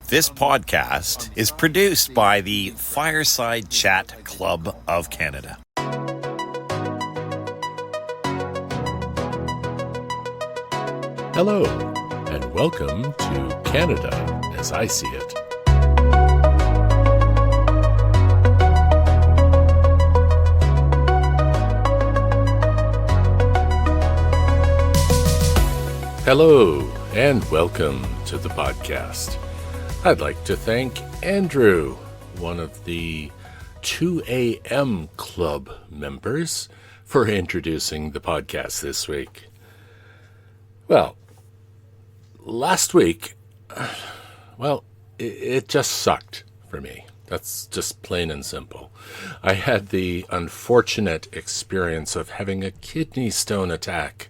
This podcast is produced by the Fireside Chat Club of Canada. Hello, and welcome to Canada as I See It. Hello, and welcome to the podcast. I'd like to thank Andrew, one of the 2 a.m. Club members, for introducing the podcast this week. Well, last week, it just sucked for me. That's just plain and simple. I had the unfortunate experience of having a kidney stone attack,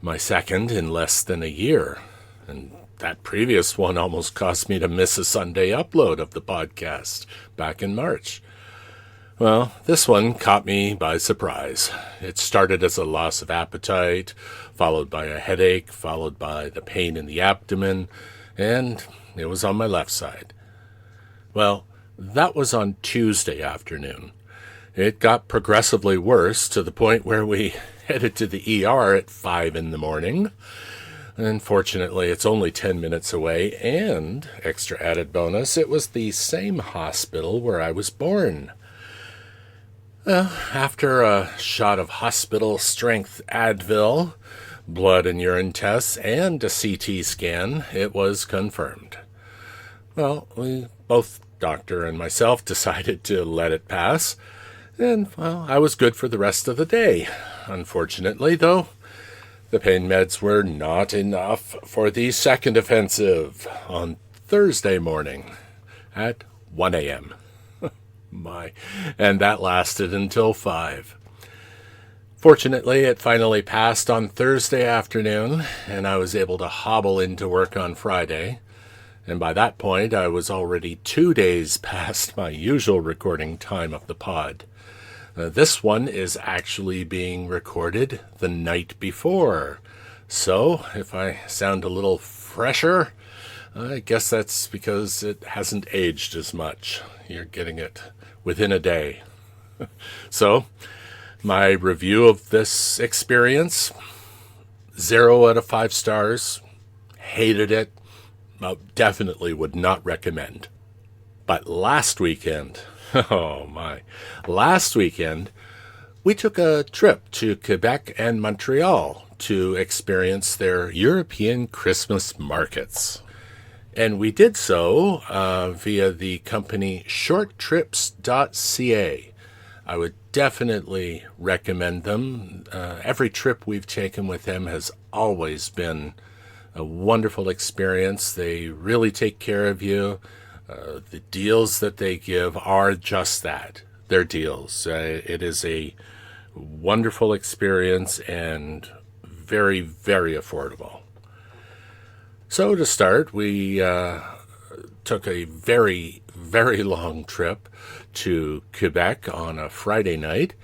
my second in less than a year, and that previous one almost caused me to miss a Sunday upload of the podcast back in March. Well, this one caught me by surprise. It started as a loss of appetite, followed by a headache, followed by the pain in the abdomen, and it was on my left side. Well, that was on Tuesday afternoon. It got progressively worse to the point where we headed to the ER at 5 in the morning. Unfortunately, it's only 10 minutes away, and, extra added bonus, it was the same hospital where I was born. After a shot of hospital-strength Advil, blood and urine tests, and a CT scan, it was confirmed. Well, we both, doctor and myself, decided to let it pass, and, I was good for the rest of the day. Unfortunately, though, the pain meds were not enough for the second offensive on Thursday morning at 1 a.m. And that lasted until 5. Fortunately, it finally passed on Thursday afternoon, and I was able to hobble into work on Friday. And by that point, I was already 2 days past my usual recording time of the pod. This one is actually being recorded the night before. So, if I sound a little fresher, I guess that's because it hasn't aged as much. You're getting it within a day. So, my review of this experience, 0 out of 5 stars. Hated it. Definitely would not recommend. But last weekend, last weekend, we took a trip to Quebec and Montreal to experience their European Christmas markets. And we did so via the company shorttrips.ca. I would definitely recommend them. Every trip we've taken with them has always been a wonderful experience. They really take care of you. The deals that they give are just that. They're deals. It is a wonderful experience and very, very affordable. So to start, we took a very, very long trip to Quebec on a Friday night.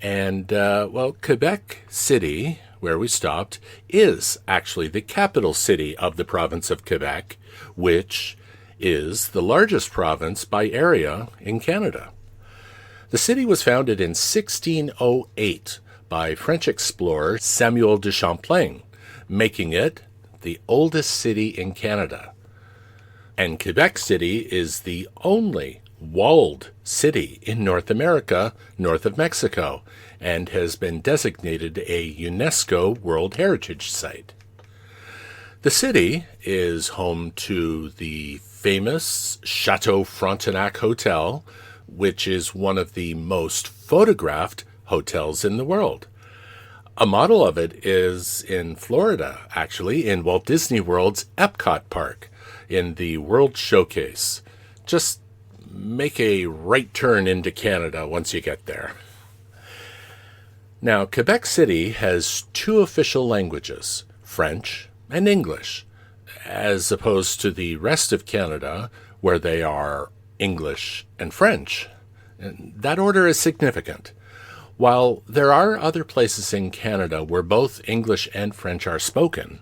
And, Quebec City, where we stopped, is actually the capital city of the province of Quebec, which is the largest province by area in Canada. The city was founded in 1608 by French explorer Samuel de Champlain, making it the oldest city in Canada. And Quebec City is the only walled city in North America, north of Mexico, and has been designated a UNESCO World Heritage Site. The city is home to the famous Chateau Frontenac Hotel, which is one of the most photographed hotels in the world. A model of it is in Florida, actually, in Walt Disney World's Epcot Park, in the World Showcase. Just make a right turn into Canada once you get there. Now, Quebec City has 2 official languages, French and English, as opposed to the rest of Canada, where they are English and French. And that order is significant. While there are other places in Canada where both English and French are spoken,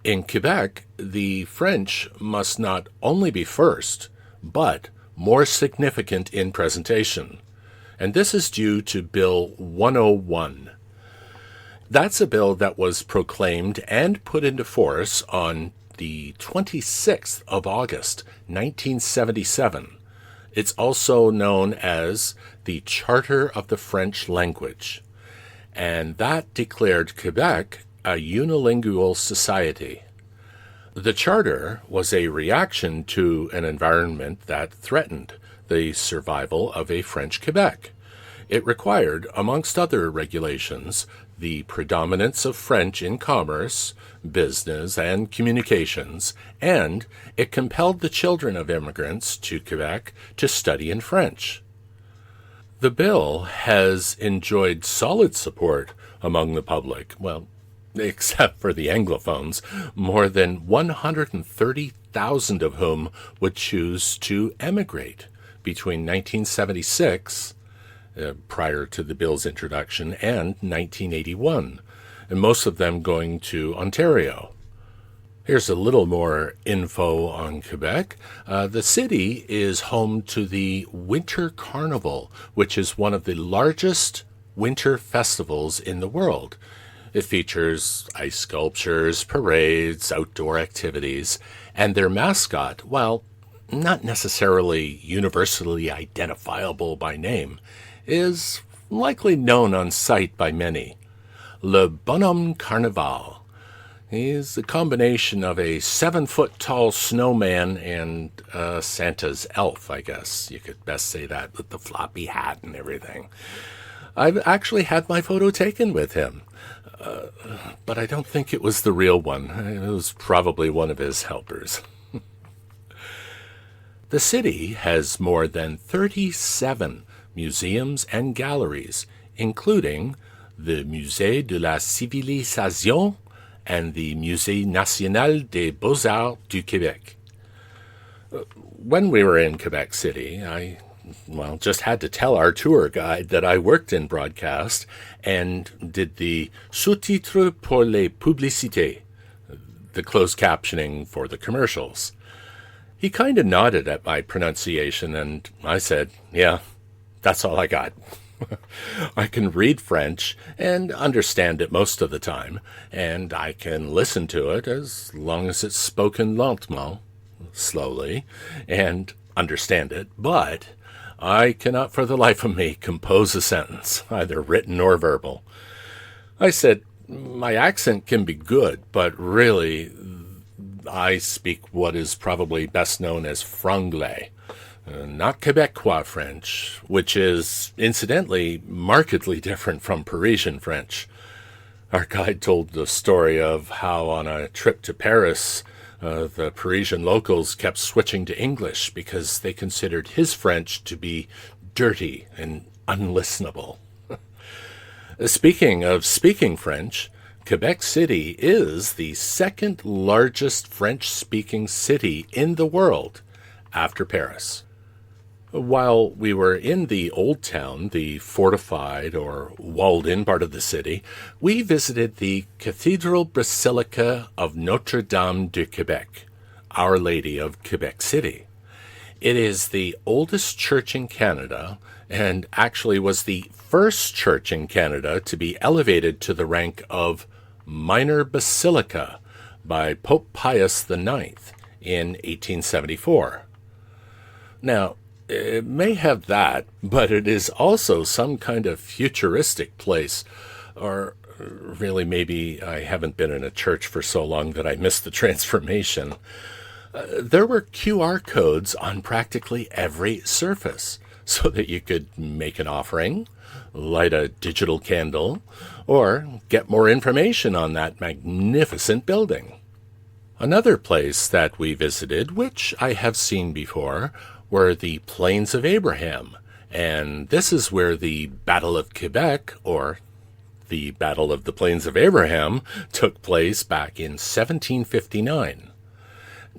In Quebec, the French must not only be first, but more significant in presentation. And this is due to Bill 101. That's a bill that was proclaimed and put into force on the 26th of August, 1977. It's also known as the Charter of the French Language. And that declared Quebec a unilingual society. The charter was a reaction to an environment that threatened the survival of a French Quebec. It required, amongst other regulations, the predominance of French in commerce, business, and communications, and it compelled the children of immigrants to Quebec to study in French. The bill has enjoyed solid support among the public, well, except for the Anglophones, more than 130,000 of whom would choose to emigrate between 1976, prior to the bill's introduction, and 1981, and most of them going to Ontario. Here's a little more info on Quebec. The city is home to the Winter Carnival, which is one of the largest winter festivals in the world. It features ice sculptures, parades, outdoor activities, and their mascot, while not necessarily universally identifiable by name, is likely known on sight by many. Le Bonhomme Carnaval. He's a combination of a 7-foot-tall snowman and Santa's elf, I guess. You could best say that, with the floppy hat and everything. I've actually had my photo taken with him. But I don't think it was the real one. It was probably one of his helpers. The city has more than 37 museums and galleries, including the Musée de la Civilisation and the Musée National des Beaux-Arts du Québec. When we were in Quebec City, I just had to tell our tour guide that I worked in broadcast and did the sous-titres pour les publicités, the closed captioning for the commercials. He kind of nodded at my pronunciation, and I said, yeah, that's all I got. I can read French and understand it most of the time, and I can listen to it as long as it's spoken lentement, slowly, and understand it, but I cannot for the life of me compose a sentence, either written or verbal. I said, my accent can be good, but really, I speak what is probably best known as franglais, not Quebecois French, which is, incidentally, markedly different from Parisian French. Our guide told the story of how on a trip to Paris, the Parisian locals kept switching to English because they considered his French to be dirty and unlistenable. Speaking of speaking French, Quebec City is the second largest French-speaking city in the world after Paris. While we were in the Old Town, the fortified or walled-in part of the city, we visited the Cathedral Basilica of Notre-Dame de Quebec, Our Lady of Quebec City. It is the oldest church in Canada and actually was the first church in Canada to be elevated to the rank of minor basilica by Pope Pius IX in 1874. Now, it may have that, but it is also some kind of futuristic place. Or really, maybe I haven't been in a church for so long that I missed the transformation. There were QR codes on practically every surface so that you could make an offering, light a digital candle, or get more information on that magnificent building. Another place that we visited, which I have seen before, were the Plains of Abraham, and this is where the Battle of Quebec, or the Battle of the Plains of Abraham, took place back in 1759.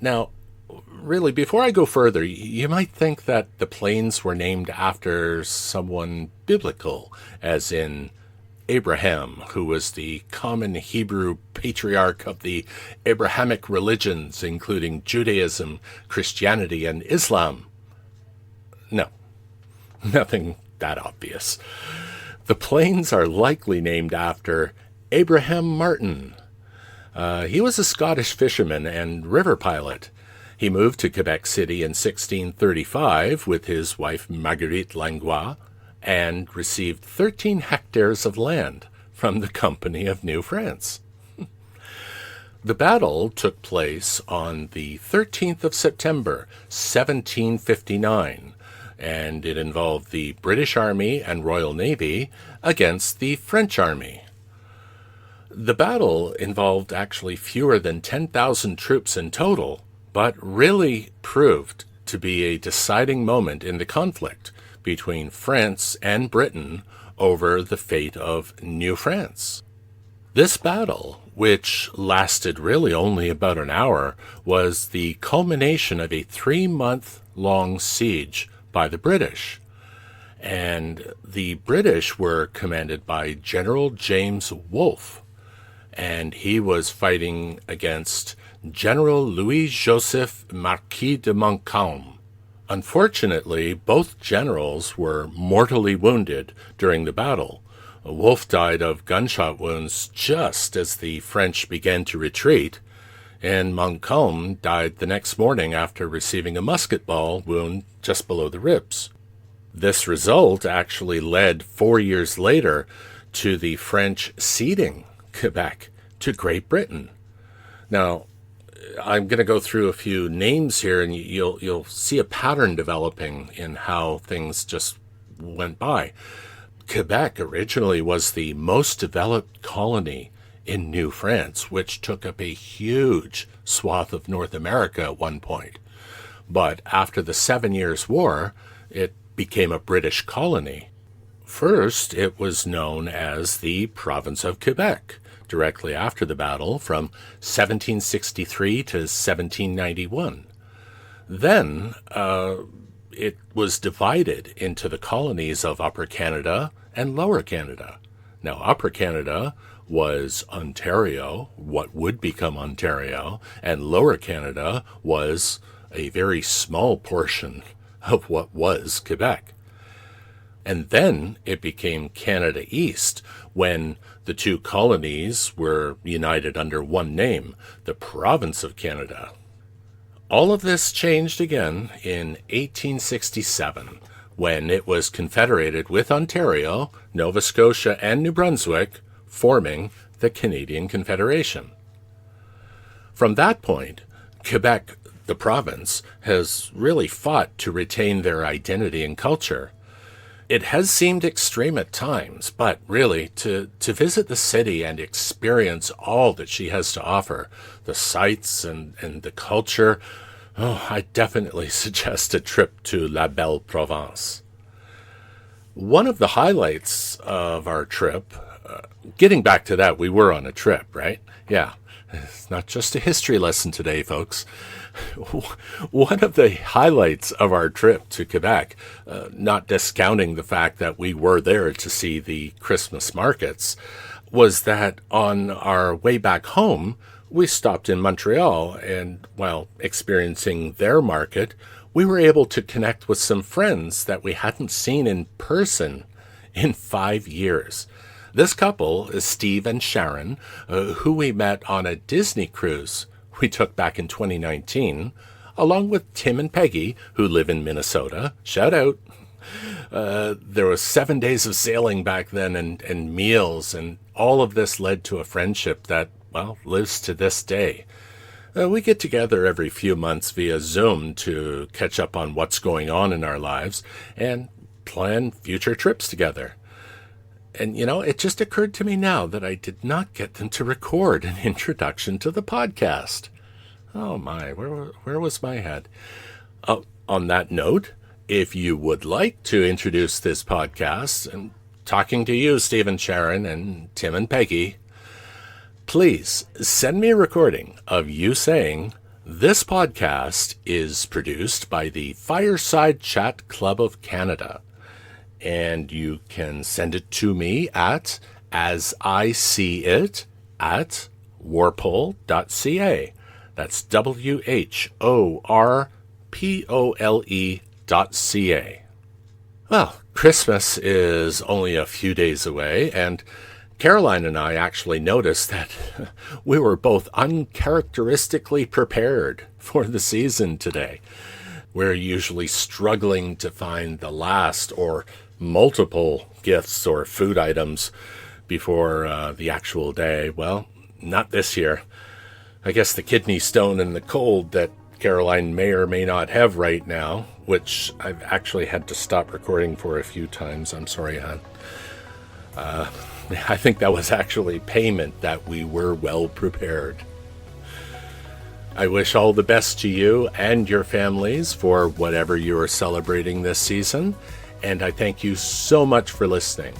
Now, really, before I go further, you might think that the plains were named after someone biblical, as in Abraham, who was the common Hebrew patriarch of the Abrahamic religions, including Judaism, Christianity, and Islam? No, nothing that obvious. The plains are likely named after Abraham Martin. He was a Scottish fisherman and river pilot. He moved to Quebec City in 1635 with his wife Marguerite Langlois and received 13 hectares of land from the Company of New France. The battle took place on the 13th of September, 1759, and it involved the British Army and Royal Navy against the French Army. The battle involved actually fewer than 10,000 troops in total, but really proved to be a deciding moment in the conflict between France and Britain over the fate of New France. This battle, which lasted really only about an hour, was the culmination of a 3-month-long siege by the British. And the British were commanded by General James Wolfe, and he was fighting against General Louis-Joseph Marquis de Montcalm. Unfortunately, both generals were mortally wounded during the battle. Wolfe died of gunshot wounds just as the French began to retreat, and Montcalm died the next morning after receiving a musket ball wound just below the ribs. This result actually led 4 years later to the French ceding Quebec to Great Britain. Now, I'm going to go through a few names here, and you'll see a pattern developing in how things just went by. Quebec originally was the most developed colony in New France, which took up a huge swath of North America at one point. But after the 7 Years' War, it became a British colony. First, it was known as the Province of Quebec, directly after the battle from 1763 to 1791. Then it was divided into the colonies of Upper Canada and Lower Canada. Now, Upper Canada was Ontario, what would become Ontario, and Lower Canada was a very small portion of what was Quebec. And then it became Canada East when the two colonies were united under one name, the Province of Canada. All of this changed again in 1867, when it was confederated with Ontario, Nova Scotia, and New Brunswick, forming the Canadian Confederation. From that point, Quebec, the province, has really fought to retain their identity and culture. It has seemed extreme at times, but really, to visit the city and experience all that she has to offer, the sights and the culture, I definitely suggest a trip to La Belle Province. One of the highlights of our trip, getting back to that, we were on a trip, right? Yeah, it's not just a history lesson today, folks. One of the highlights of our trip to Quebec, not discounting the fact that we were there to see the Christmas markets, was that on our way back home, we stopped in Montreal, and while experiencing their market, we were able to connect with some friends that we hadn't seen in person in 5 years. This couple is Steve and Sharon, who we met on a Disney cruise we took back in 2019, along with Tim and Peggy, who live in Minnesota. Shout out. There was 7 days of sailing back then and meals, and all of this led to a friendship that, well, lives to this day. We get together every few months via Zoom to catch up on what's going on in our lives and plan future trips together. And, it just occurred to me now that I did not get them to record an introduction to the podcast. Oh my, where was my head? On that note, if you would like to introduce this podcast, and talking to you, Stephen, Sharon, and Tim and Peggy, please send me a recording of you saying, "This podcast is produced by the Fireside Chat Club of Canada." And you can send it to me at as I see it at warpole.ca. That's WHORPOLE.ca. Well, Christmas is only a few days away, and Caroline and I actually noticed that we were both uncharacteristically prepared for the season today. We're usually struggling to find the last or multiple gifts or food items before the actual day. Well, not this year. I guess the kidney stone and the cold that Caroline may or may not have right now, which I've actually had to stop recording for a few times. I'm sorry, hon. I think that was actually payment that we were well prepared. I wish all the best to you and your families for whatever you are celebrating this season, and I thank you so much for listening.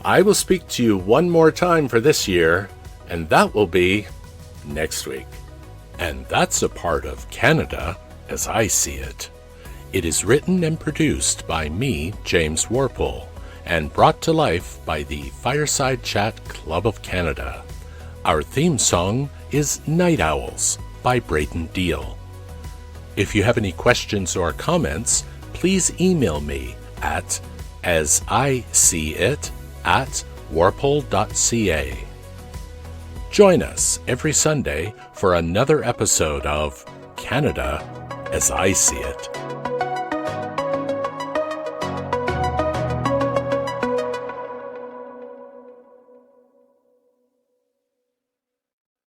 I will speak to you one more time for this year, and that will be next week. And that's a part of Canada as I see it. It is written and produced by me, James Warpole, and brought to life by the Fireside Chat Club of Canada. Our theme song is Night Owls by Braden Deal. If you have any questions or comments, please email me at asiseeit@warpole.ca. Join us every Sunday for another episode of Canada as I See It.